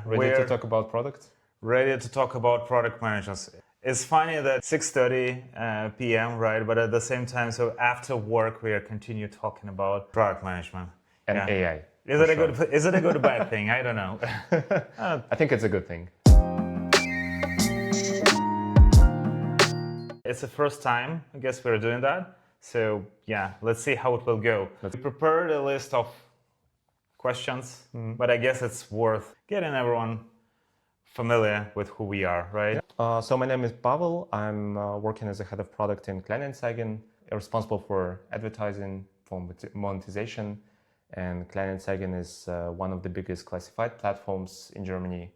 Ready to talk about product? Ready to talk about product managers. It's funny that 6:30 p.m., right? But at the same time, so after work, we are continue talking about product management and AI. Is it a good or bad thing? I don't know. I think it's a good thing. It's the first time, I guess, we're doing that. So yeah, let's see how it will go. We prepared a list of questions, but I guess it's worth getting everyone familiar with who we are, right? Yeah. So my name is Pavel. I'm working as a head of product in Kleinanzeigen, responsible for advertising, for monetization. And Kleinanzeigen is one of the biggest classified platforms in Germany.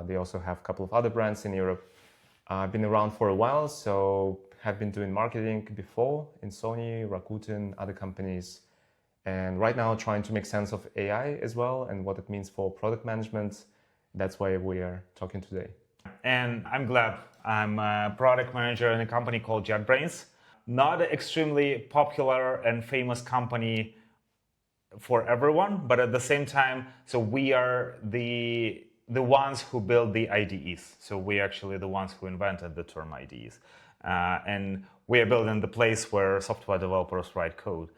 They also have a couple of other brands in Europe. I've been around for a while, so have been doing marketing before in Sony, Rakuten, other companies. And right now trying to make sense of AI as well and what it means for product management. That's why we are talking today. And I'm Gleb. I'm a product manager in a company called JetBrains. Not an extremely popular and famous company for everyone, but at the same time, so we are the ones who build the IDEs. So we're actually the ones who invented the term IDEs. And we are building the place where software developers write code.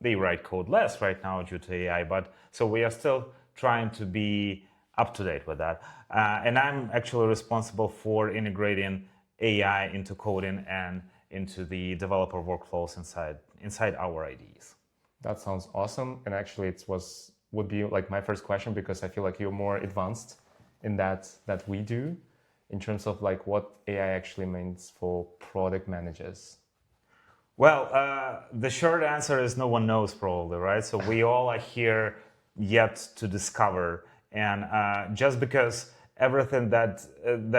They write code less right now due to AI, but so we are still trying to be up to date with that. And I'm actually responsible for integrating AI into coding and into the developer workflows inside our IDEs. That sounds awesome. And actually would be like my first question, because I feel like you're more advanced in that we do in terms of like what AI actually means for product managers. Well, the short answer is no one knows probably, right? So we all are here yet to discover. And just because everything that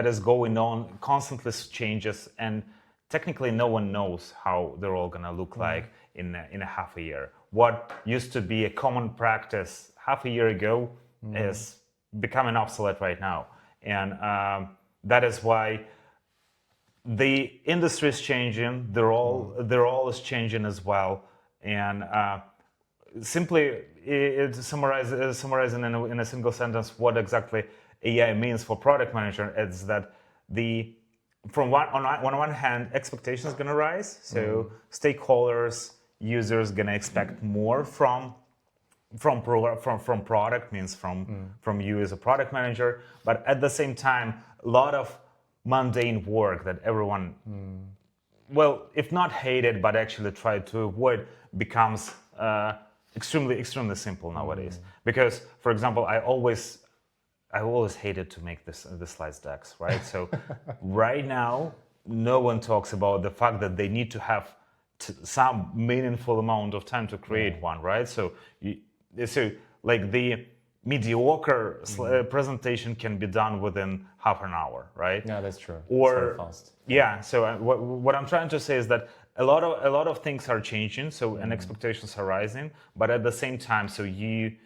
is going on constantly changes, and technically no one knows how they're all gonna look like in a half a year. What used to be a common practice half a year ago is becoming obsolete right now. And that is why the industry is changing, the role is changing as well. And simply summarizing in a single sentence what exactly AI means for product manager is that on one hand, expectations are going to rise. So stakeholders, users going to expect more from product, means from you as a product manager. But at the same time, a lot of mundane work that everyone, well, if not hated, but actually tried to avoid, becomes extremely simple nowadays. Because, for example, I always hated to make the slides decks, right? So right now, no one talks about the fact that they need to have some meaningful amount of time to create one, right? So like the mediocre presentation can be done within half an hour, right? Yeah, that's true. Or very fast. Yeah. So what I'm trying to say is that a lot of things are changing. So and expectations are rising, but at the same time, so you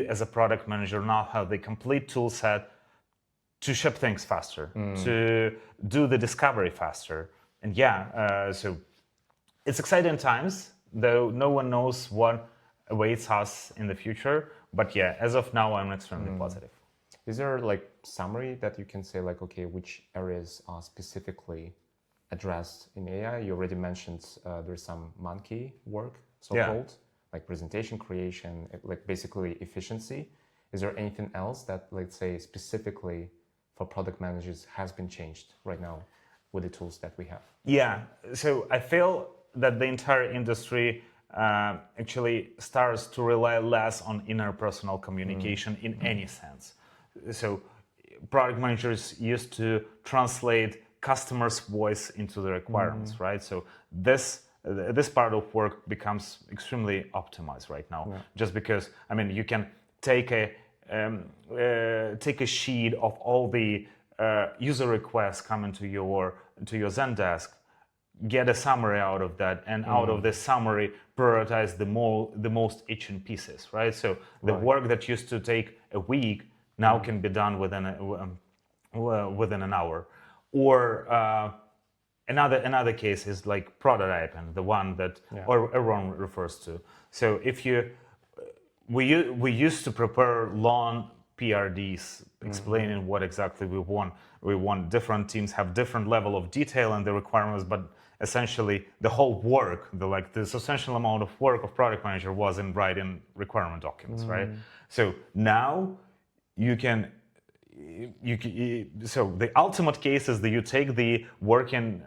as a product manager now have the complete tool set to ship things faster, to do the discovery faster, and so it's exciting times. Though no one knows what awaits us in the future. But yeah, as of now, I'm extremely positive. Is there like summary that you can say like, okay, which areas are specifically addressed in AI? You already mentioned there's some monkey work, so-called, like presentation creation, like basically efficiency. Is there anything else that, let's say, specifically for product managers has been changed right now with the tools that we have? Yeah, so I feel that the entire industry actually starts to rely less on interpersonal communication in any sense. So product managers used to translate customers' voice into the requirements, right? So this part of work becomes extremely optimized right now, just because, I mean, you can take a sheet of all the user requests coming to your Zendesk, get a summary out of that, and out of the summary prioritize the most itching pieces, right? So the work that used to take a week now can be done within an hour. Or another case is like prototyping, the one that everyone refers to. So if we used to prepare long PRDs explaining what exactly we want. We want different teams have different level of detail and the requirements, but essentially the whole work, the substantial amount of work of product manager was in writing requirement documents, right? So now so the ultimate case is that you take the working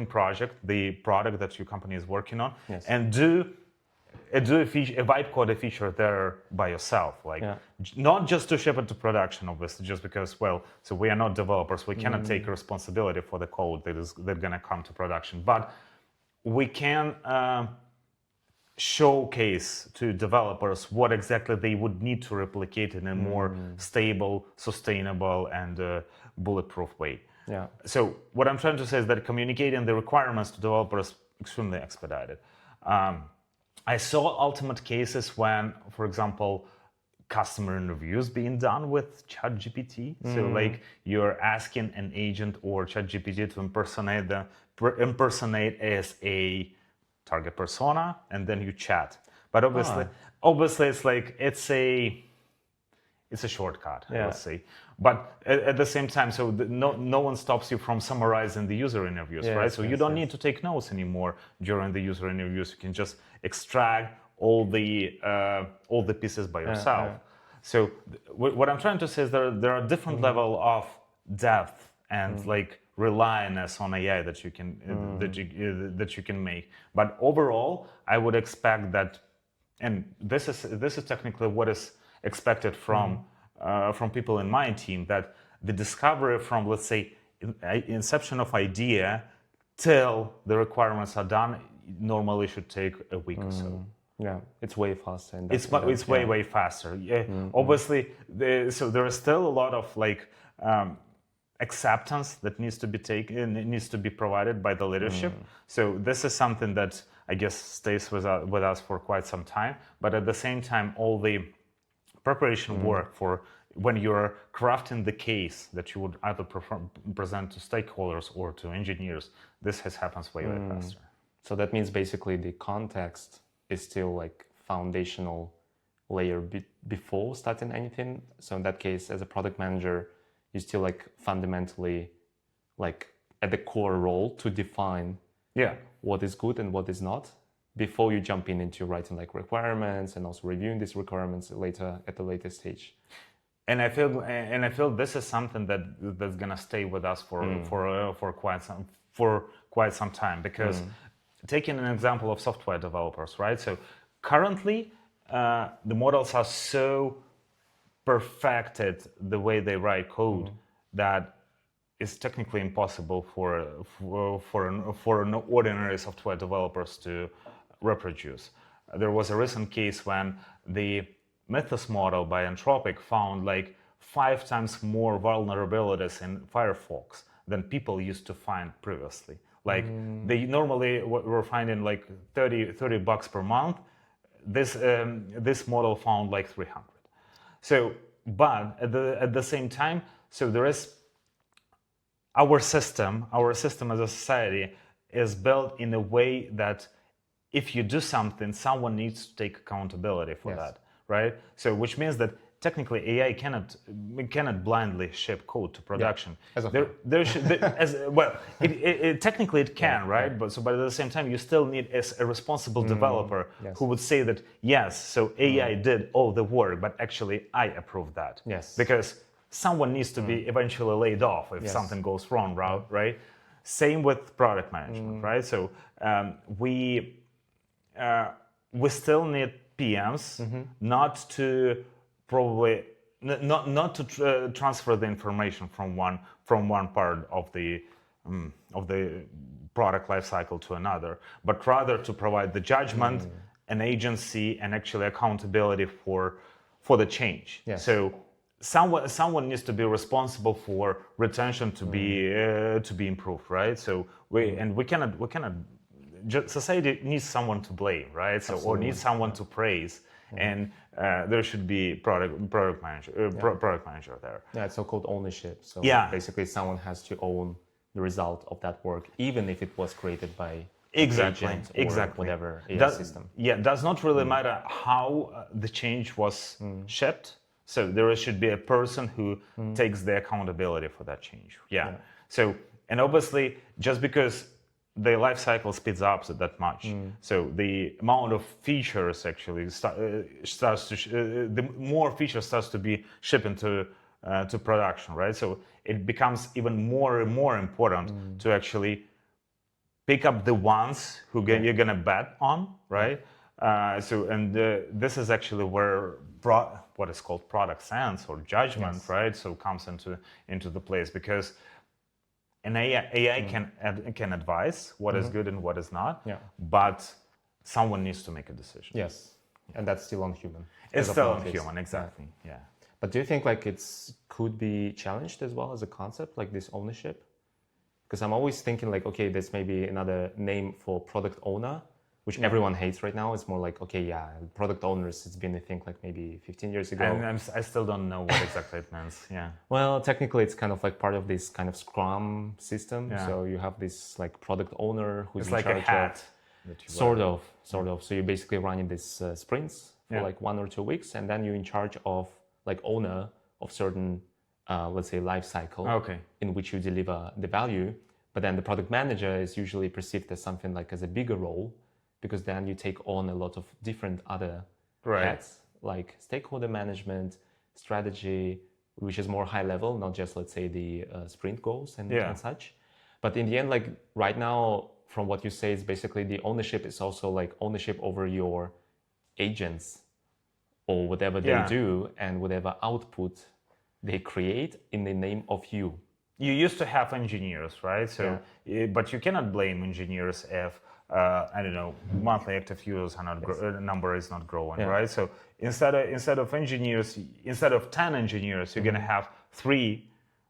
project, the product that your company is working on, and do a vibe code a feature there by yourself, not just to ship it to production, obviously, just because, so we are not developers, we cannot take responsibility for the code that's gonna come to production, but we can showcase to developers what exactly they would need to replicate in a more stable, sustainable, and bulletproof way. Yeah. So what I'm trying to say is that communicating the requirements to developers extremely expedited. I saw ultimate cases when, for example, customer interviews being done with ChatGPT. So like you're asking an agent or ChatGPT to impersonate as a target persona, and then you chat. But obviously it's a shortcut, I would say. But at the same time, so no one stops you from summarizing the user interviews, right? So you don't need to take notes anymore during the user interviews. You can just extract all the pieces by yourself. So what I'm trying to say is there are different level of depth and like reliance on AI that you can that you can make. But overall, I would expect that, and this is technically what is expected from people in my team, that the discovery from, let's say, inception of idea till the requirements are done normally should take a week or so. Yeah, it's way faster. It's way faster. Yeah, obviously, so there is still a lot of like acceptance that needs to be taken, it needs to be provided by the leadership. So this is something that I guess stays with us for quite some time. But at the same time, all the preparation work for when you're crafting the case that you would either present to stakeholders or to engineers, this happens way faster. So that means basically the context is still like foundational layer before starting anything. So in that case, as a product manager, you still like fundamentally like at the core role to define what is good and what is not before you jump into writing like requirements and also reviewing these requirements later at the later stage. And I feel this is something that's gonna stay with us for quite some time, because taking an example of software developers, right? So currently the models are so perfected the way they write code that it's technically impossible for an ordinary software developers to reproduce. There was a recent case when the Mythos model by Anthropic found like 5 times more vulnerabilities in Firefox than people used to find previously. Like they normally were finding like $30 per month. This model found like 300. So, but at the same time, so there is our system as a society is built in a way that if you do something, someone needs to take accountability for that, right? So, which means that technically AI cannot blindly ship code to production. Technically it can, right? But at the same time, you still need a responsible developer who would say that yes, so AI did all the work, but actually I approve that. Yes. Because someone needs to be eventually laid off if something goes wrong, right? Same with product management, right? So we still need PMs, not to probably not to transfer the information from one part of the product lifecycle to another, but rather to provide the judgment, an agency, and actually accountability for the change. Yes. So someone needs to be responsible for retention to be improved, right? So we cannot society needs someone to blame, right? So or needs someone to praise. And there should be product manager there. Yeah, it's so-called ownership. So basically, someone has to own the result of that work, even if it was created by exactly whatever AI system. Yeah, does not really matter how the change was shipped, So there should be a person who takes the accountability for that change. Yeah. So, and obviously, just because the life cycle speeds up that much, so the amount of features actually starts to the more features starts to be shipped into to production, right? So it becomes even more and more important to actually pick up the ones who you're gonna bet on, right? This is actually where what is called product sense or judgment, right? So comes into the place, because an AI can advise what is good and what is not, but someone needs to make a decision. Yes, and that's still on human. It's still on human, exactly. Yeah. But do you think like could be challenged as well as a concept, like this ownership? Because I'm always thinking like, okay, there's maybe another name for product owner, which everyone hates right now. It's more like, okay, yeah, product owners, it's been, I think, like maybe 15 years ago. And I still don't know what exactly it means. Yeah. Well, technically, it's kind of like part of this kind of Scrum system. Yeah. So you have this like product owner who's in like charge a hat. Sort of. So you're basically running these sprints for like 1 or 2 weeks, and then you're in charge of like owner of certain, let's say, life cycle in which you deliver the value. But then the product manager is usually perceived as something like as a bigger role, because then you take on a lot of different other hats, like stakeholder management, strategy, which is more high level, not just, let's say, the sprint goals and such. But in the end, like right now, from what you say, is basically the ownership is also like ownership over your agents or whatever they do and whatever output they create in the name of you. You used to have engineers, right? So, but you cannot blame engineers if I don't know, monthly active users are not number is not growing, right? So instead of engineers, instead of 10 engineers, you're gonna have 3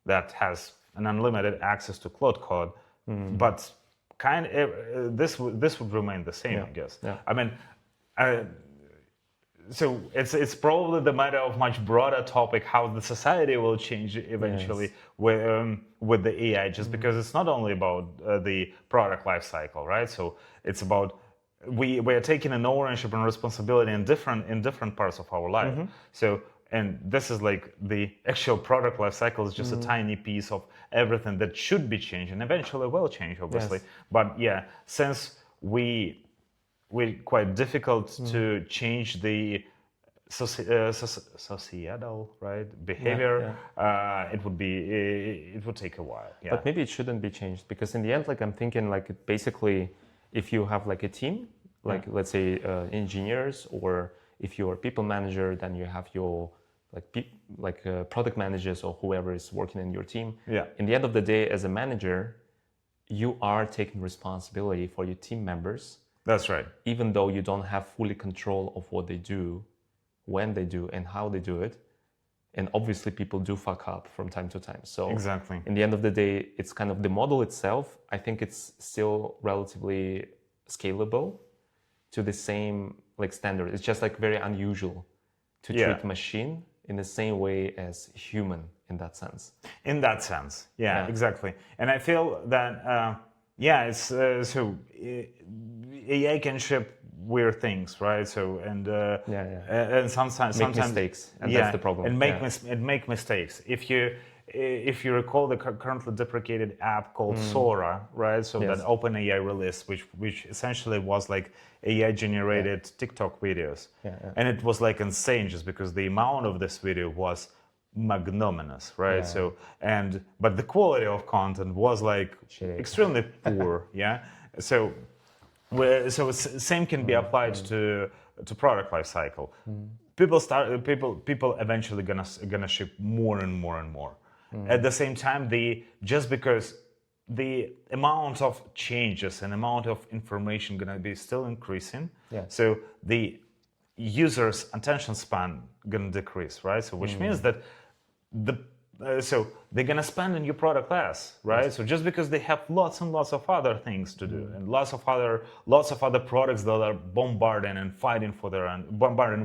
that has an unlimited access to Cloud Code, but this would remain the same, I guess. I mean. So it's probably the matter of much broader topic how the society will change eventually with the AI, just because it's not only about the product life cycle, right? So it's about we are taking an ownership and responsibility in different parts of our life. So, and this is like the actual product life cycle is just a tiny piece of everything that should be changed, and eventually will change, obviously. But yeah, since we're quite difficult to change the societal behavior. It would take a while. Yeah. But maybe it shouldn't be changed, because in the end, like I'm thinking, like basically, if you have like a team, like let's say engineers, or if you're a people manager, then you have your product managers or whoever is working in your team. Yeah. In the end of the day, as a manager, you are taking responsibility for your team members. That's right. Even though you don't have fully control of what they do, when they do, and how they do it. And obviously people do fuck up from time to time. So exactly. In the end of the day, it's kind of the model itself. I think it's still relatively scalable to the same like standard. It's just like very unusual to treat machine in the same way as human in that sense. In that sense. Yeah. Exactly. And I feel that, it's AI can ship weird things, right? So and sometimes make mistakes, and that's the problem. And make mistakes. If you recall the currently deprecated app called Sora, right? So that OpenAI release, which essentially was like AI generated TikTok videos, and it was like insane just because the amount of this video was magnanimous, right? So but the quality of content was like extremely poor. So same can be applied to product life cycle. People eventually gonna ship more and more and more. At the same time, just because the amount of changes and amount of information gonna be still increasing, so the user's attention span gonna decrease, right? So which means that so they're gonna spend in your product less, right? So just because they have lots and lots of other things to do, and lots of other products that are bombarding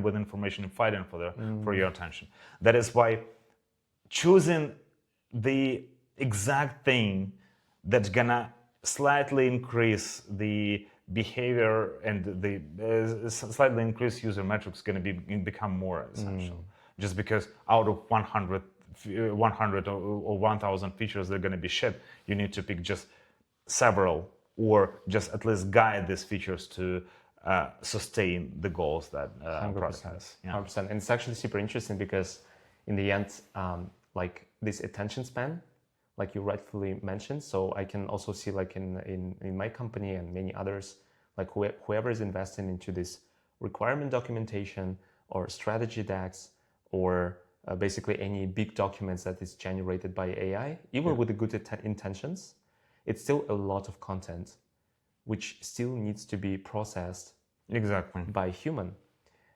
with information and fighting for your attention. That is why choosing the exact thing that's gonna slightly increase the behavior and the slightly increased user metrics is gonna become more essential. just because out of 100 or 1,000 features that are going to be shipped, you need to pick just several, or just at least guide these features to sustain the goals that product has. 100%. And it's actually super interesting because in the end, like this attention span, like you rightfully mentioned, so I can also see like in my company and many others, like whoever is investing into this requirement documentation or strategy decks or basically any big documents that is generated by AI, even with the good intentions, it's still a lot of content which still needs to be processed Exactly. by human.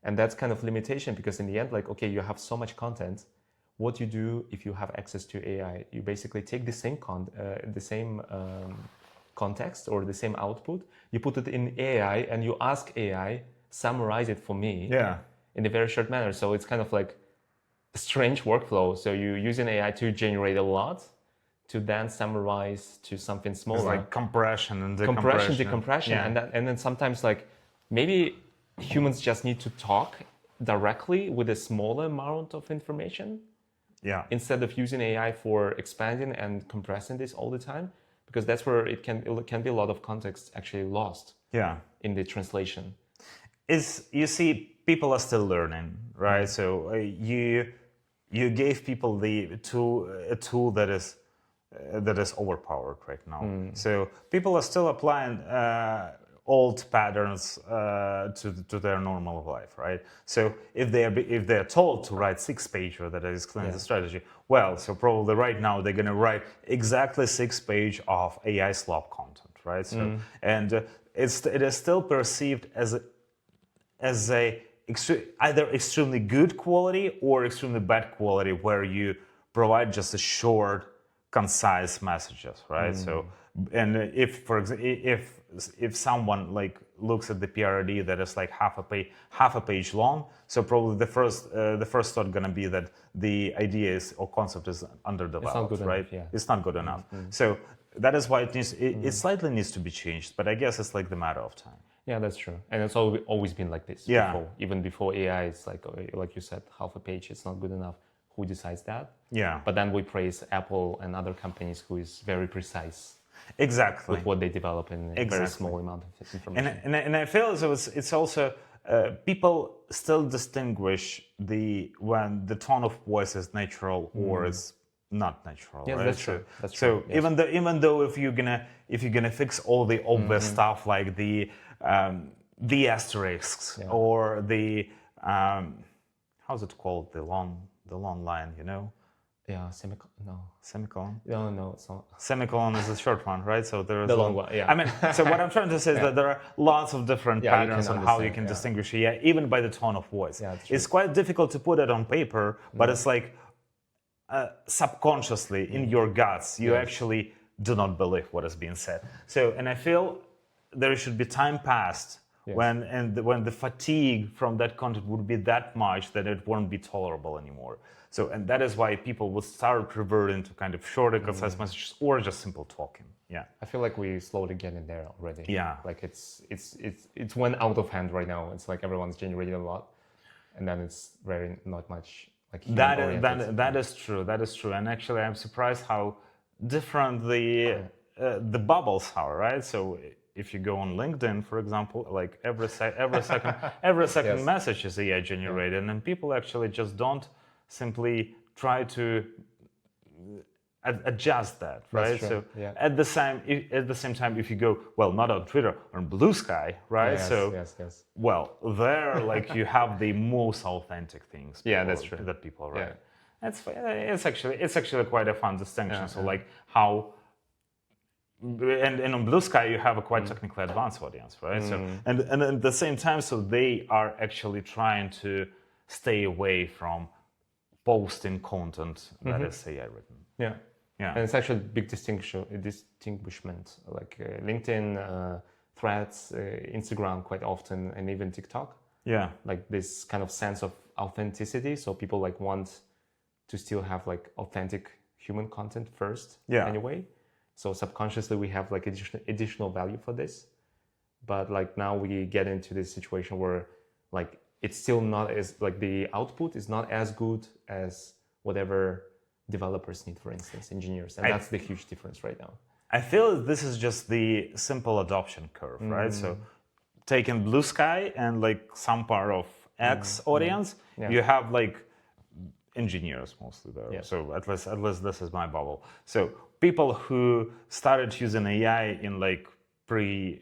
And that's kind of limitation because in the end, like, okay, you have so much content. What you do if you have access to AI, you basically take the same context or the same output, you put it in AI and you ask AI, summarize it for me in a very short manner. So it's kind of like a strange workflow. So you use an AI to generate a lot, to then summarize to something smaller. It's like compression and decompression. Decompression. And then sometimes like maybe humans just need to talk directly with a smaller amount of information. Yeah. Instead of using AI for expanding and compressing this all the time, because that's where it can be a lot of context actually lost. Yeah. In the translation. You see, people are still learning, right? So you gave people a tool that is overpowered right now. So people are still applying old patterns to their normal life, right? So if they're told to write 6-pager that explains the strategy, well, so probably right now they're going to write exactly 6-page of AI slop content, right? So and it is still perceived as either extremely good quality or extremely bad quality, where you provide just a short, concise messages, right? So, and if, for example, if someone like looks at the PRD that is like half a page long, so probably the first thought gonna be that the idea is or concept is underdeveloped, right? It's not good enough. So that is why it slightly needs to be changed, but I guess it's like the matter of time. Yeah, that's true, and it's always been like this. Before. Even before AI, it's like you said, half a page. It's not good enough. Who decides that? Yeah. But then we praise Apple and other companies who is very precise. Exactly. With what they develop in a very small amount of information. And I feel it's also people still distinguish when the tone of voice is natural or is not natural. Yes, right? that's true. So even though if you're gonna fix all the obvious stuff like the asterisks or the how's it called, the long line, you know? Yeah, semicolon. Semicolon? No, it's not. Semicolon is a short one, right? So there is the long one, yeah. I mean, so what I'm trying to say is that there are lots of different patterns on how you can distinguish, even by the tone of voice. Yeah, it's quite difficult to put it on paper, but it's like subconsciously in your guts, you actually do not believe what is being said. So, and I feel there should be time passed when the fatigue from that content would be that much that it won't be tolerable anymore. So, and that is why people would start reverting to kind of shorter, concise messages or just simple talking. Yeah, I feel like we slowly getting there already. Yeah, like it's went out of hand right now. It's like everyone's generating a lot, and then it's very not much like that is true. That is true. And actually, I'm surprised how different the bubbles are. Right, so. If you go on LinkedIn, for example, like every second message is AI generated, and people actually just don't simply try to adjust that, right? So at the same time, if you go, well, not on Twitter, on Blue Sky, right? Yes. Well, there, like you have the most authentic things. That's true. That people write. It's actually quite a fun distinction. So like how. And on Blue Sky, you have a quite technically advanced audience, right? So, and at the same time, so they are actually trying to stay away from posting content that is AI written. Yeah. And it's actually a big distinguishment, like LinkedIn, Threads, Instagram quite often, and even TikTok. Yeah. Like this kind of sense of authenticity. So people like want to still have like authentic human content first anyway. So subconsciously we have like additional value for this, but like now we get into this situation where like it's still not as like the output is not as good as whatever developers need, for instance, engineers, and that's the huge difference right now. I feel this is just the simple adoption curve, right? So taking blue sky and like some part of X audience, you have like engineers mostly there. Yeah. So at least this is my bubble. So people who started using AI in like pre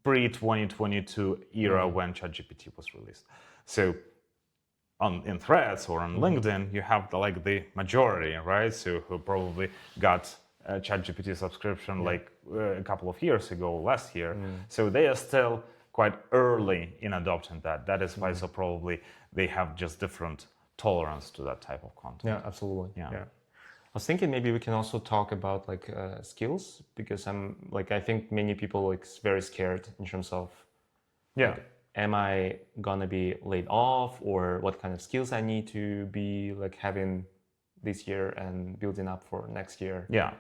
2022 era when ChatGPT was released. So in Threads or on LinkedIn, you have the majority, right? So who probably got a ChatGPT subscription like a couple of years ago, last year. So they are still quite early in adopting that. That is why so probably they have just different tolerance to that type of content. Yeah, absolutely. Yeah. I was thinking maybe we can also talk about like skills, because I think many people like very scared in terms of like, am I gonna be laid off, or what kind of skills I need to be like having this year and building up for next year. Yeah.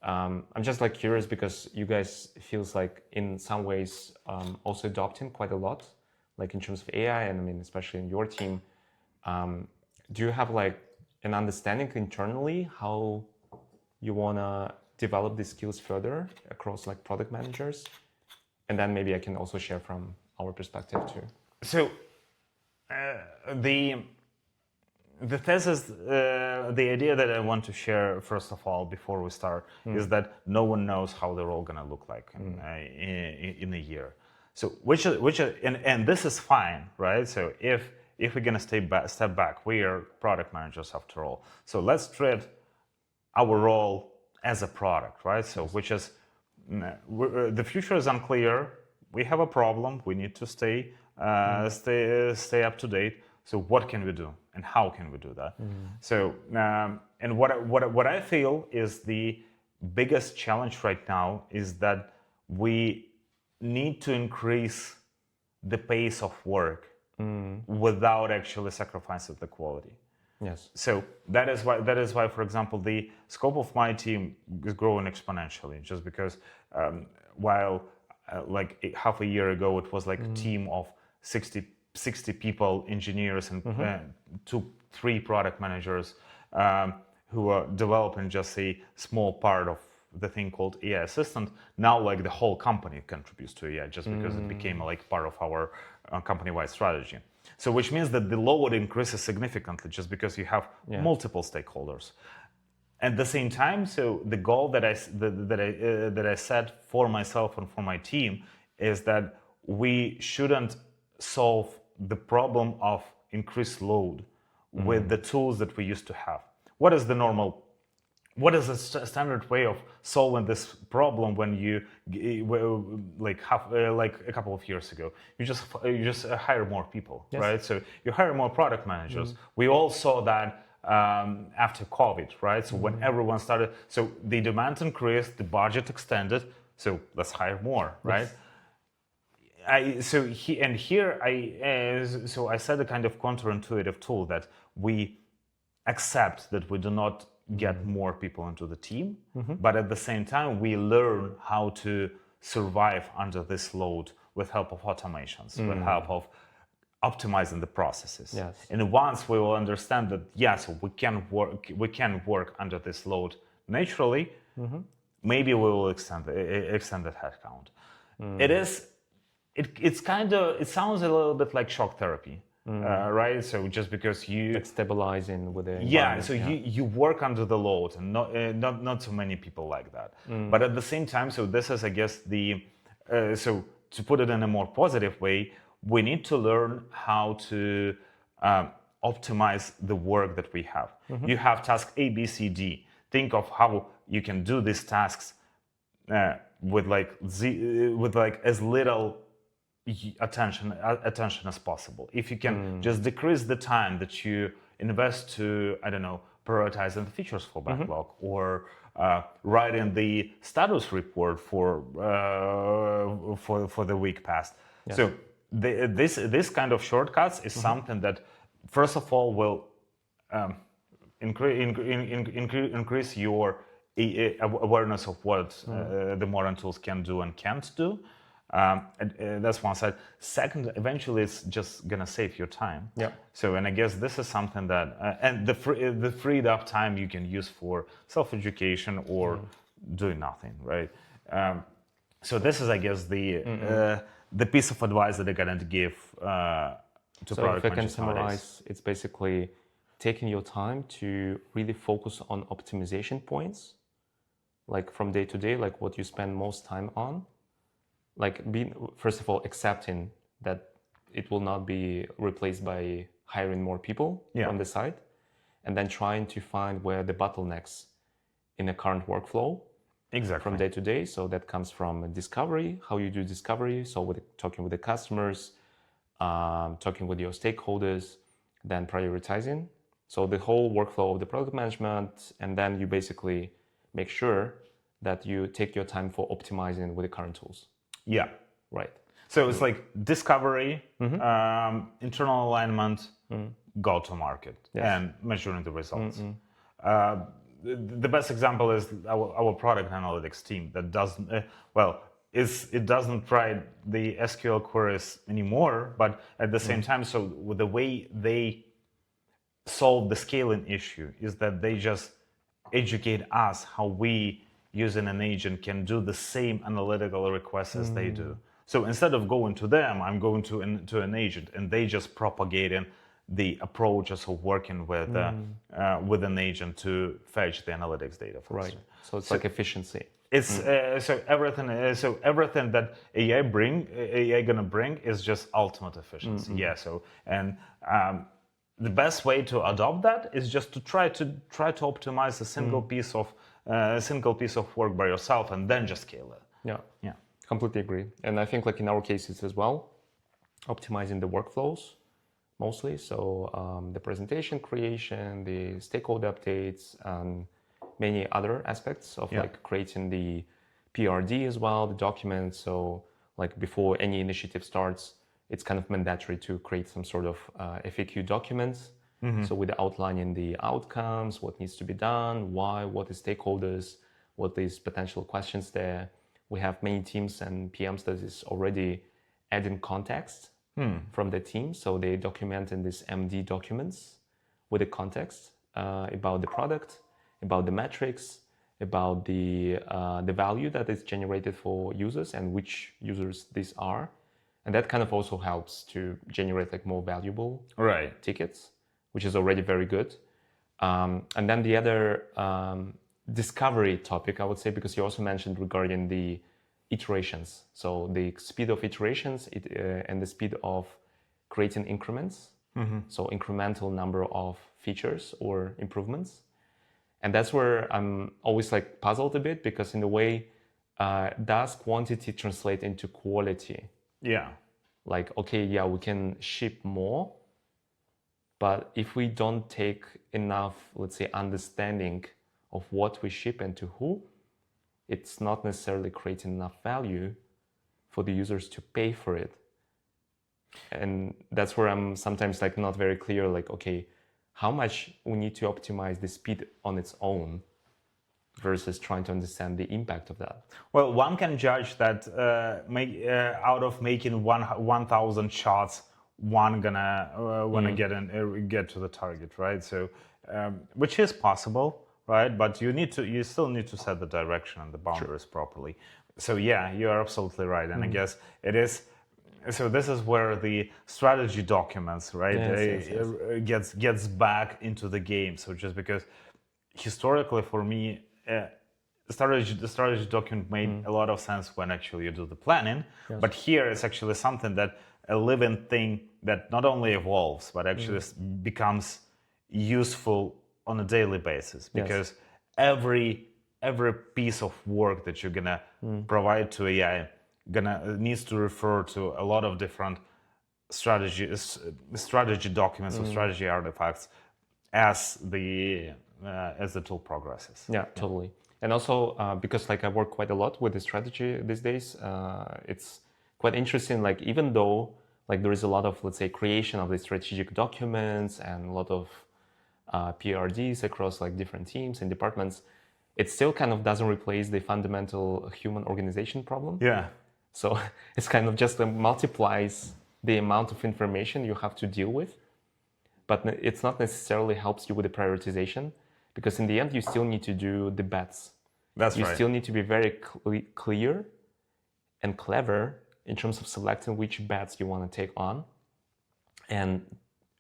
I'm just like curious, because you guys feels like in some ways also adopting quite a lot, like in terms of AI, and I mean especially in your team. Do you have like an understanding internally how you wanna develop these skills further across like product managers? And then maybe I can also share from our perspective too. So the thesis, the idea that I want to share first of all before we start is that no one knows how they're all gonna look like in a year. So and this is fine, right? So if we're gonna step back, we are product managers after all. So let's treat our role as a product, right? So which is the future is unclear. We have a problem. We need to stay up to date. So what can we do, and how can we do that? So and what I feel is the biggest challenge right now is that we need to increase the pace of work without actually sacrificing the quality. Yes. So that is why, for example, the scope of my team is growing exponentially. Just because while like half a year ago it was like a team of 60 people, engineers, and 2-3 product managers who are developing just a small part of the thing called AI assistant. Now like the whole company contributes to AI just because it became like part of our company-wide strategy. So which means that the load increases significantly just because you have multiple stakeholders. At the same time, so the goal that I set for myself and for my team is that we shouldn't solve the problem of increased load with the tools that we used to have. What is the standard way of solving this problem when you like a couple of years ago? You just hire more people, right? So you hire more product managers. We all saw that after COVID, right? So when everyone started, so the demand increased, the budget extended, so let's hire more, right? I said a kind of counterintuitive tool that we accept that we do not get more people into the team, but at the same time we learn how to survive under this load with help of automations, with help of optimizing the processes. Yes. And once we will understand that yes, we can work under this load naturally, maybe we will extend that headcount. It sounds a little bit like shock therapy. Right, so just because you like stabilizing with the so you work under the load, and not so many people like that. But at the same time, so this is, I guess, the so to put it in a more positive way, we need to learn how to optimize the work that we have. You have task A, B, C, D. Think of how you can do these tasks with as little attention as possible. If you can just decrease the time that you invest to, I don't know, prioritizing the features for backlog, or writing the status report for the week past. Yes. So this kind of shortcuts is something that, first of all, will increase your awareness of what the modern tools can do and can't do. That's one side. Second, eventually it's just gonna save your time. Yeah. So, and I guess this is something that, and the freed up time you can use for self-education or doing nothing, right? So this is, I guess, the piece of advice that I can give to So product if I can managers nowadays. summarize, it's basically taking your time to really focus on optimization points, like from day to day, like what you spend most time on. Like being, first of all, accepting that it will not be replaced by hiring more people from the side, and then trying to find where the bottlenecks in the current workflow from day to day. So that comes from discovery, how you do discovery. So talking with the customers, talking with your stakeholders, then prioritizing. So the whole workflow of the product management, and then you basically make sure that you take your time for optimizing with the current tools. Yeah. Right. So it's like discovery, internal alignment, go to market, and measuring the results. The best example is our product analytics team that doesn't, it doesn't write the SQL queries anymore, but at the same time, so with the way they solve the scaling issue is that they just educate us how we using an agent can do the same analytical requests as they do. So instead of going to them, I'm going to an agent, and they just propagating the approaches of working with an agent to fetch the analytics data for us. Right. So it's like efficiency. It's so everything that AI gonna bring is just ultimate efficiency. Yeah. So and the best way to adopt that is just to try to optimize a single piece of work by yourself and then just scale it. Yeah. Yeah. Completely agree. And I think like in our cases as well, optimizing the workflows mostly. So the presentation creation, the stakeholder updates, and many other aspects of like creating the PRD as well, the documents. So like before any initiative starts, it's kind of mandatory to create some sort of FAQ documents. So with outlining the outcomes, what needs to be done, why, what is stakeholders, what is potential questions there. We have many teams and PMs that is already adding context from the team. So they document in these MD documents with the context about the product, about the metrics, about the value that is generated for users and which users these are. And that kind of also helps to generate like more valuable tickets, which is already very good. And then the other discovery topic, I would say, because you also mentioned regarding the iterations. So the speed of iterations and the speed of creating increments. So incremental number of features or improvements. And that's where I'm always like puzzled a bit, because in a way, does quantity translate into quality? Yeah. Like, okay, yeah, we can ship more, but if we don't take enough, let's say, understanding of what we ship and to who, it's not necessarily creating enough value for the users to pay for it. And that's where I'm sometimes like not very clear, like, okay, how much we need to optimize the speed on its own versus trying to understand the impact of that. Well, one can judge that out of making 1,000 shots, one gonna get to the target, right? So, which is possible, right? But you still need to set the direction and the boundaries properly. So yeah, you are absolutely right, and I guess it is. So this is where the strategy documents, right, yes. Gets back into the game. So just because historically for me, the strategy document made a lot of sense when actually you do the planning, but here it's actually something that a living thing that not only evolves but actually becomes useful on a daily basis, because every piece of work that you're gonna provide to AI needs to refer to a lot of different strategy documents or strategy artifacts as the tool progresses. Yeah, totally. And also because like I work quite a lot with the strategy these days, it's quite interesting. Like even though like there is a lot of, let's say, creation of the strategic documents and a lot of PRDs across like different teams and departments, it still kind of doesn't replace the fundamental human organization problem. Yeah. So it's kind of just multiplies the amount of information you have to deal with, but it's not necessarily helps you with the prioritization, because in the end you still need to do the bets. That's You right. still need to be very clear and clever in terms of selecting which bets you want to take on, and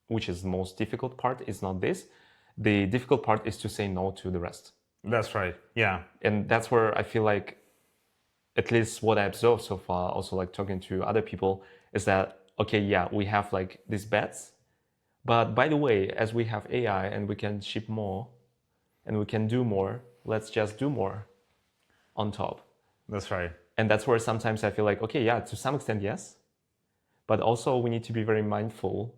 which is the most difficult part is not this. The difficult part is to say no to the rest. That's right. Yeah. And that's where I feel like, at least what I observed so far, also like talking to other people, is that, okay, yeah, we have like these bets, but by the way, as we have AI and we can ship more and we can do more, let's just do more on top. That's right. And that's where sometimes I feel like, okay, yeah, to some extent, yes. But also we need to be very mindful,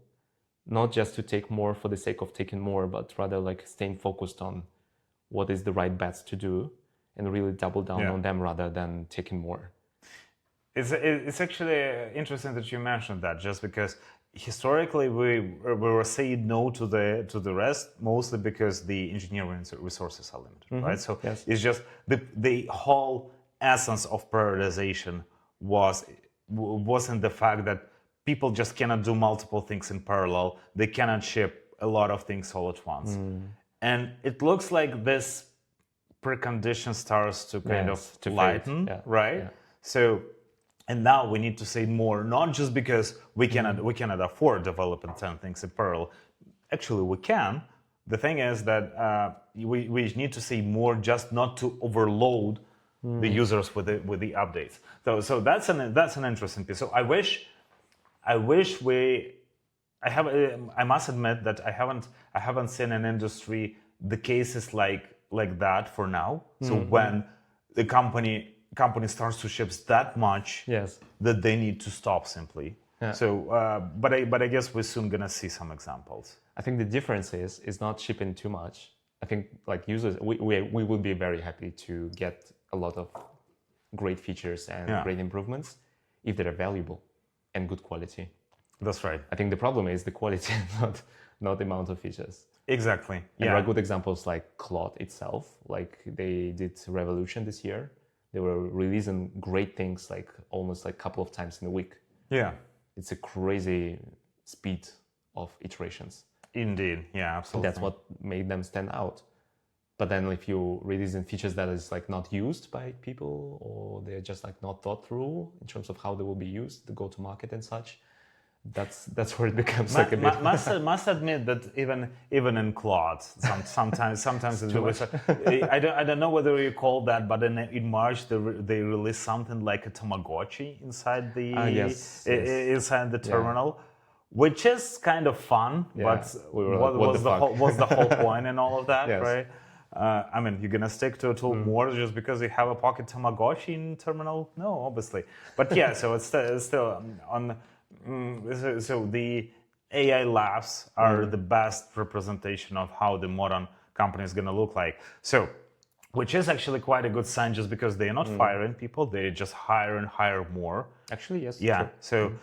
not just to take more for the sake of taking more, but rather like staying focused on what is the right bets to do and really double down on them rather than taking more. It's actually interesting that you mentioned that, just because historically we were saying no to the rest, mostly because the engineering resources are limited, right? So it's just the whole essence of prioritization wasn't the fact that people just cannot do multiple things in parallel. They cannot ship a lot of things all at once. And it looks like this precondition starts to kind of lighten, right? So, and now we need to say more, not just because we cannot afford developing 10 things in parallel. Actually, we can. The thing is that we need to say more, just not to overload the users with the updates. So that's an interesting piece. So I must admit that I haven't seen in industry the cases like that for now. So when the company starts to ship that much, that they need to stop simply. So, but I guess we're soon gonna see some examples. I think the difference is not shipping too much. I think like users, we would be very happy to get a lot of great features and great improvements if they're valuable and good quality. That's right. I think the problem is the quality, not the amount of features. Exactly. And there are good examples like Claude itself. Like they did Revolution this year. They were releasing great things like almost like a couple of times in a week. Yeah. It's a crazy speed of iterations. Indeed. Yeah, absolutely. That's what made them stand out. But then if you releasing features that is like not used by people, or they're just like not thought through in terms of how they will be used, the go-to-market and such, that's where it becomes like a bit. Must admit that even in Claude, sometimes I don't know whether you call that, but in March they released something like a Tamagotchi inside the inside the terminal, which is kind of fun. But what's the whole point in all of that, right? I mean, you're gonna stick to a tool more just because you have a pocket Tamagotchi in terminal? No, obviously. But yeah, so it's still on. So the AI labs are the best representation of how the modern company is going to look like. So, which is actually quite a good sign, just because they are not firing people; they just hire more. Actually, yes. Yeah. So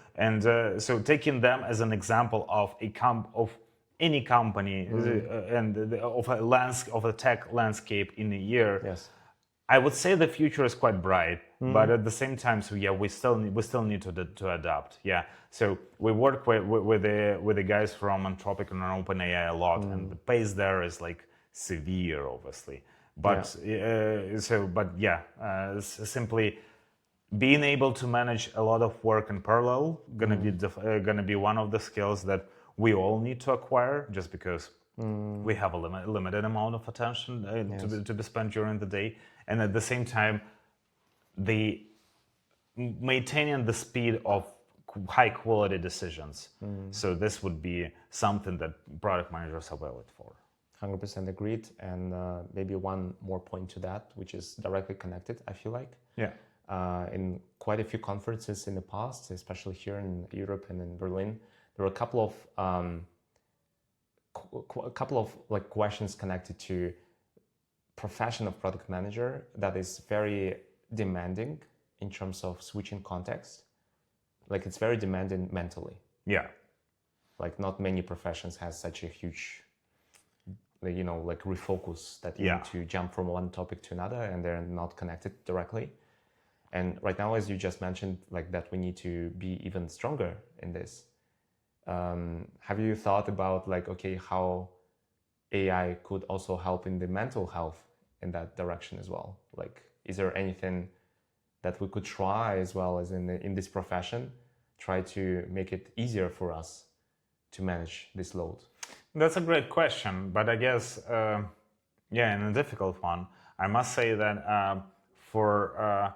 so taking them as an example of any company and of a tech landscape in a year. Yes. I would say the future is quite bright, but at the same time, so yeah, we still need to adapt. Yeah, so we work with the guys from Anthropic and OpenAI a lot, and the pace there is like severe, obviously. But simply being able to manage a lot of work in parallel gonna be one of the skills that we all need to acquire, just because we have a limited amount of attention to be spent during the day. And at the same time, maintaining the speed of high quality decisions. So this would be something that product managers are valued for. 100% agreed. And maybe one more point to that, which is directly connected, I feel like. Yeah. In quite a few conferences in the past, especially here in Europe and in Berlin, there were a couple of like questions connected to profession of product manager that is very demanding in terms of switching context. Like it's very demanding mentally. Yeah. Like not many professions has such a huge, like refocus that you need to jump from one topic to another and they're not connected directly. And right now, as you just mentioned, like that we need to be even stronger in this. Have you thought about like, okay, how AI could also help in the mental health in that direction as well? Like, is there anything that we could try as well as in this profession, try to make it easier for us to manage this load? That's a great question, but I guess, yeah, and a difficult one. I must say that for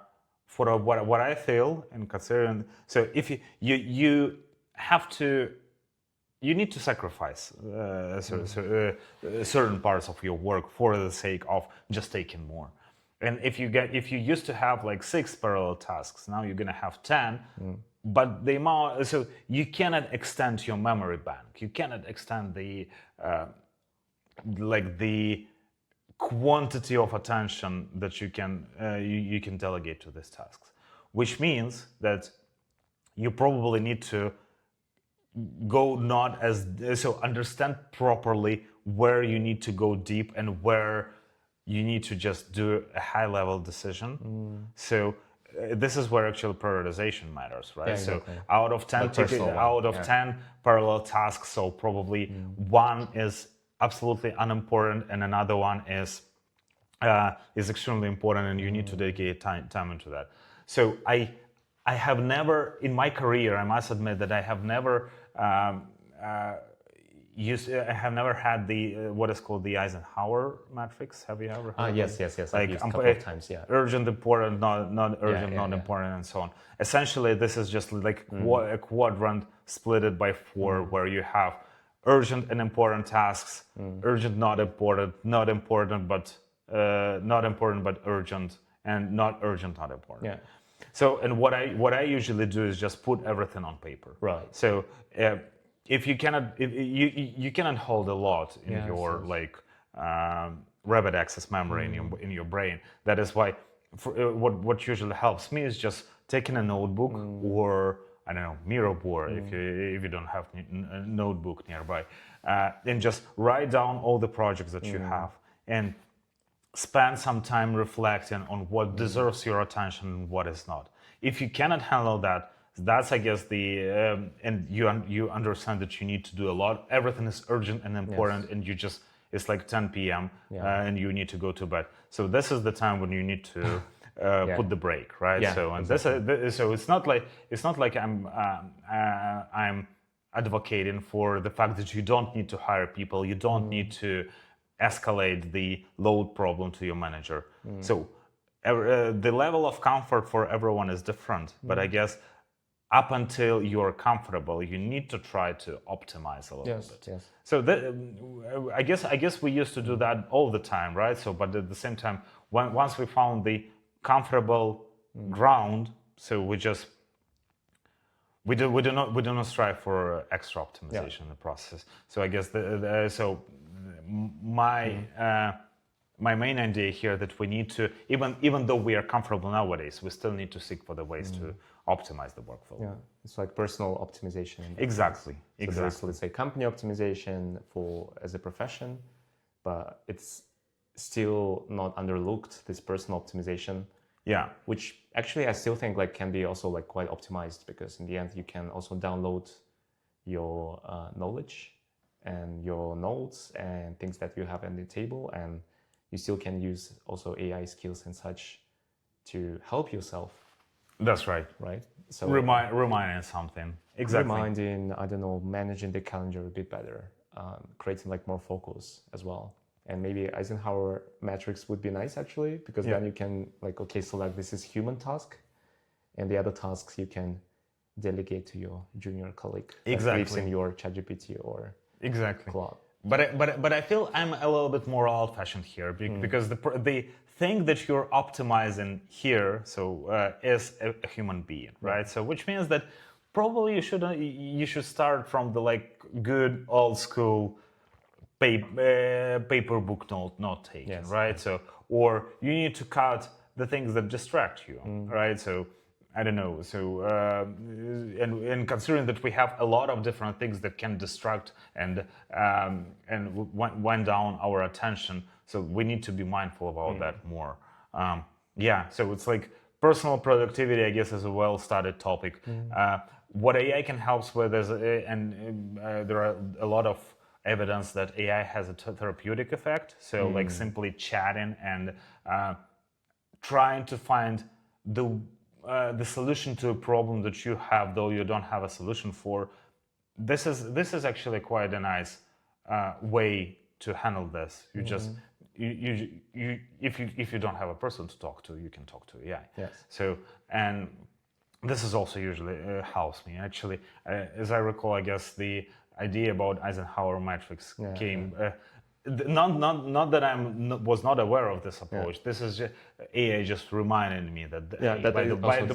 what I feel and considering, so if you have to, you need to sacrifice certain parts of your work for the sake of just taking more. And if you used to have like 6 parallel tasks, now you're gonna have 10. But the amount, so you cannot extend your memory bank. You cannot extend the the quantity of attention that you can delegate to these tasks, which means that you probably need to go not as so understand properly where you need to go deep and where you need to just do a high level decision. So this is where actually prioritization matters, right? Yeah, exactly. So out of 10 10 parallel tasks, so probably one is absolutely unimportant and another one is extremely important, and you need to dedicate time into that. So I have never in my career, I must admit that I have never I have never had the what is called the Eisenhower matrix. Have you ever heard? Yes. Like I've used a couple of times. Yeah. Urgent, important, not urgent, not important, and so on. Essentially, this is just like a quadrant split it by 4, where you have urgent and important tasks, urgent, not important, not important, but urgent, and not urgent, not important. Yeah. So, and what I usually do is just put everything on paper. Right. So, if you cannot, you cannot hold a lot in your like rapid access memory in your brain. That is why what usually helps me is just taking a notebook or I don't know, Miro board if you don't have a notebook nearby, and just write down all the projects that you have and spend some time reflecting on what deserves your attention and what is not. If you cannot handle that, that's I guess the and you understand that you need to do a lot. Everything is urgent and important, and you just it's like 10 p.m. And you need to go to bed. So this is the time when you need to put the brake, right? Yeah, so and exactly. so it's not like I'm advocating for the fact that you don't need to hire people, you don't need to escalate the load problem to your manager. So the level of comfort for everyone is different, but I guess up until you're comfortable, you need to try to optimize a little bit. Yes. So I guess we used to do that all the time, right? So, but at the same time, once we found the comfortable ground, so we do not strive for extra optimization in the process. So I guess my main idea here that we need to even though we are comfortable nowadays, we still need to seek for the ways to optimize the workflow. Yeah, it's like personal optimization. Exactly. So there's, let's say, company optimization for as a profession, but it's still not underlooked, this personal optimization. Yeah. Which actually I still think like can be also like quite optimized, because in the end you can also download your knowledge and your notes and things that you have in the table, and you still can use also AI skills and such to help yourself. That's right. Right. So reminding something. Exactly. Reminding, I don't know, managing the calendar a bit better, creating like more focus as well. And maybe Eisenhower matrix would be nice actually, because then you can like, okay, select this is human task, and the other tasks you can delegate to your junior colleague. Exactly. That lives in your ChatGPT or Claude. But I feel I'm a little bit more old-fashioned here because the thing that you're optimizing here is a human being, right? So which means that probably you should start from the like good old school paper book note taking, right? So or you need to cut the things that distract you, right? So I don't know. So and considering that we have a lot of different things that can distract and wind down our attention, so we need to be mindful about that more. So it's like personal productivity, I guess, is a well-studied topic. What AI can help with is, there are a lot of evidence that AI has a therapeutic effect. So, like simply chatting and trying to find the solution to a problem that you have, though you don't have a solution for. This is actually quite a nice way to handle this. You just if you don't have a person to talk to, you can talk to AI. Yes. So, and this is also usually helps me actually. As I recall, I guess the idea about Eisenhower matrix came. Not that I was not aware of this approach. This is just, AI just reminded me that.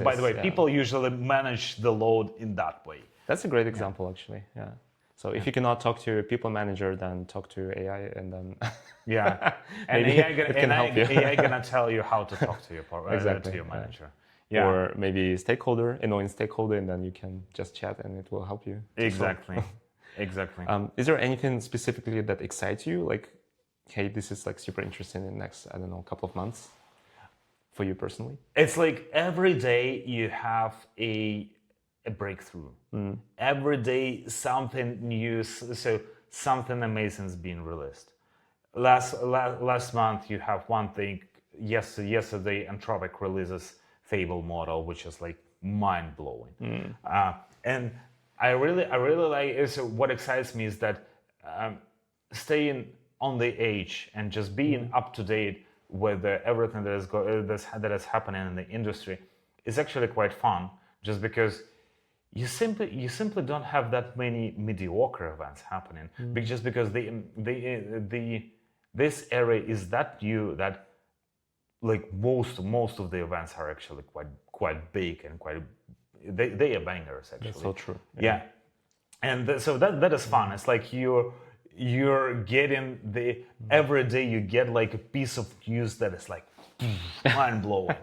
By the way, people usually manage the load in that way. That's a great example, actually. Yeah. So if you cannot talk to your people manager, then talk to AI, and then and AI gonna tell you how to talk to your exactly. to your manager. Or maybe annoying stakeholder, and then you can just chat, and it will help you. Exactly. Exactly. Is there anything specifically that excites you? Like, hey, this is like super interesting in the next, I don't know, couple of months for you personally? It's like every day you have a breakthrough. Every day something new, so something amazing is being released. Last month you have one thing. Yesterday Anthropic releases Fable model, which is like mind blowing. And I really like it. So what excites me is that staying on the edge and just being up to date with everything that is happening in the industry is actually quite fun. Just because you simply don't have that many mediocre events happening, just because this area is that new that like most of the events are actually quite big and they are bangers actually. That's so true. Yeah. And so that is fun. It's like you're getting every day you get like a piece of news that is like mind blowing.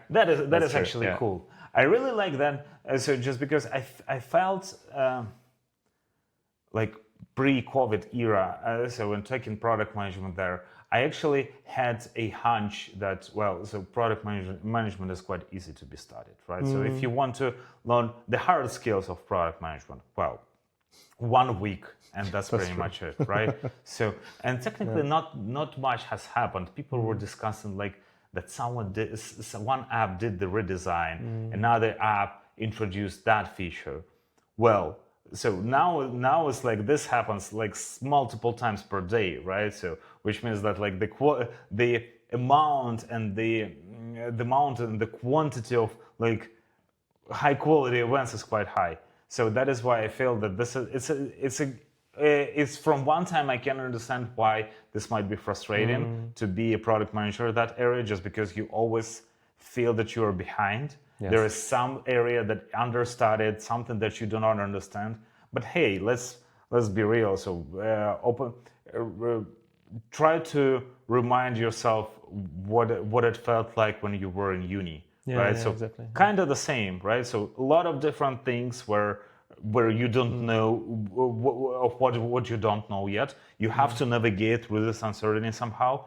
That is actually cool. I really like that. So just because I felt like pre-COVID era. So when taking product management there, I actually had a hunch that, so product management is quite easy to be studied, right? So if you want to learn the hard skills of product management, 1 week, and that's pretty much it, right? So, and technically not much has happened. People were discussing like that one app did the redesign, another app introduced that feature. Well, so now it's like this happens like multiple times per day, right? So which means that like the amount and the quantity of like high quality events is quite high. So that is why I feel that this is it's from one time I can understand why this might be frustrating to be a product manager in that area, just because you always feel that you are behind. Yes. There is some area that understudied, something that you do not understand. But hey, let's be real. So try to remind yourself what it felt like when you were in uni, right? So exactly. Kind of the same, right? So a lot of different things where you don't know what you don't know yet. You have to navigate through this uncertainty somehow.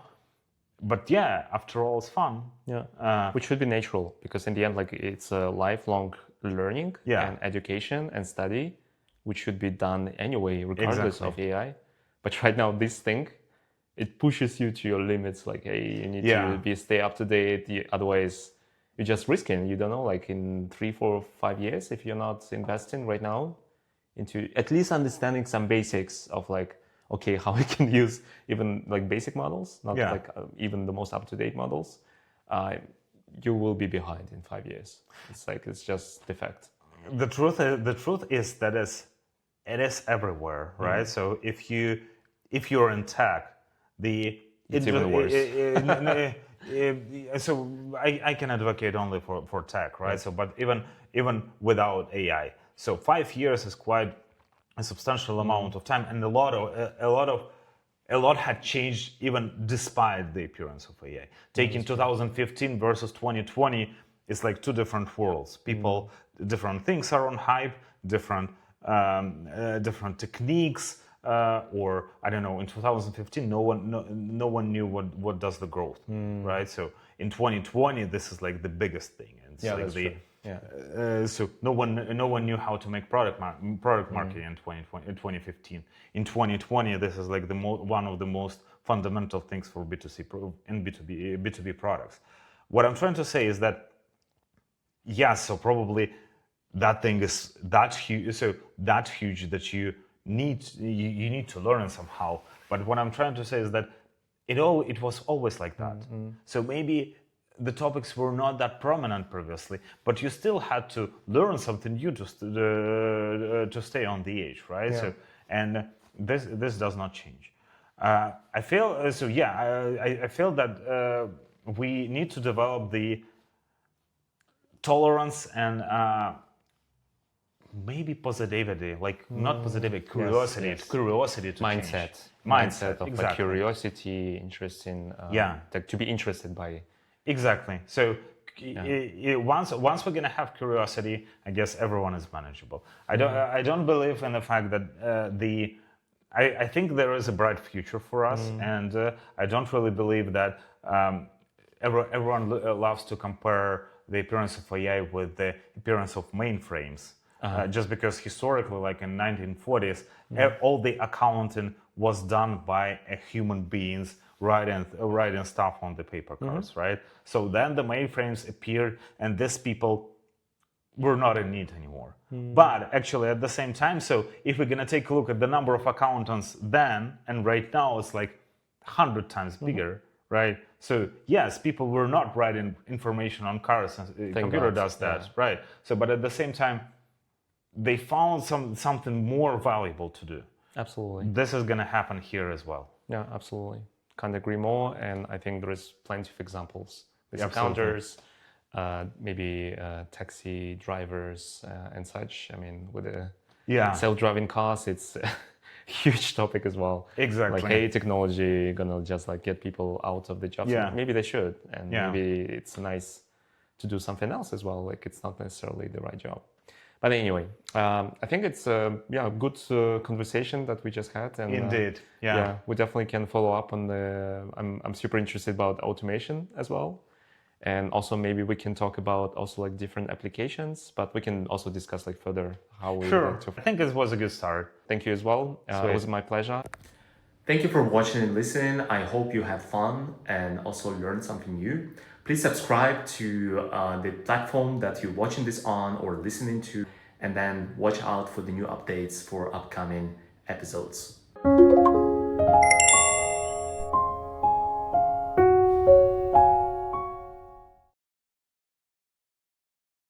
But yeah, after all, it's fun. Yeah, which should be natural, because in the end, like it's a lifelong learning and education and study, which should be done anyway, regardless of AI. But right now, this thing, it pushes you to your limits. Like, hey, you need to stay up to date. Otherwise, you're just risking. You don't know, like in 3, 4, 5 years, if you're not investing right now into at least understanding some basics of like, okay, how we can use even like basic models, not like even the most up-to-date models, you will be behind in 5 years. It's like, it's just the fact. The truth is that it is everywhere, right? So if you're in tech, it's even worse. So I can advocate only for tech, right? So, but even without AI, so 5 years is quite a substantial amount of time, and a lot had changed even despite the appearance of AI. Taking 2015 versus 2020 is like two different worlds. People, different things are on hype, different techniques. Or I don't know. In 2015, no one knew what does the growth, right? So in 2020, this is like the biggest thing, It's Yeah, like that's true. Yeah. so no one knew how to make product marketing in 2020, in 2015. In 2020, this is like one of the most fundamental things for B2C and B2B products. What I'm trying to say is that yes, so probably that thing is that huge, that you need to learn somehow. But what I'm trying to say is that it was always like that. So maybe the topics were not that prominent previously, but you still had to learn something new to stay on the edge, right? Yeah. So and this does not change. I feel so. Yeah, I feel that we need to develop the tolerance and maybe positivity, like not positivity, curiosity, yes. curiosity to Mindset change. of like exactly. curiosity, interest in like to be interested by. Exactly. So once we're gonna have curiosity, I guess everyone is manageable. I don't believe in the fact that I think there is a bright future for us, and I don't really believe that everyone loves to compare the appearance of AI with the appearance of mainframes. Just because historically, like in 1940s, all the accounting was done by human beings writing stuff on the paper cards, right? So then the mainframes appeared, and these people were not in need anymore. But actually, at the same time, so if we're gonna take a look at the number of accountants then and right now, it's like 100 times bigger, right? So yes, people were not writing information on cards, and computer does that, right? So, but at the same time, they found something more valuable to do. Absolutely. This is going to happen here as well. Yeah, absolutely. Can't agree more. And I think there is plenty of examples with Absolutely. counters, maybe taxi drivers and such. I mean, with the self-driving cars, it's a huge topic as well. Exactly. Like, hey, technology gonna just like get people out of the jobs. Yeah. Maybe they should, and maybe it's nice to do something else as well. Like, it's not necessarily the right job. But anyway, I think it's a good conversation that we just had. And, Indeed, we definitely can follow up on the. I'm super interested about automation as well, and also maybe we can talk about also like different applications. But we can also discuss like further how we. Sure, I think it was a good start. Thank you as well. It was my pleasure. Thank you for watching and listening. I hope you had fun and also learned something new. Please subscribe to the platform that you're watching this on or listening to, and then watch out for the new updates for upcoming episodes.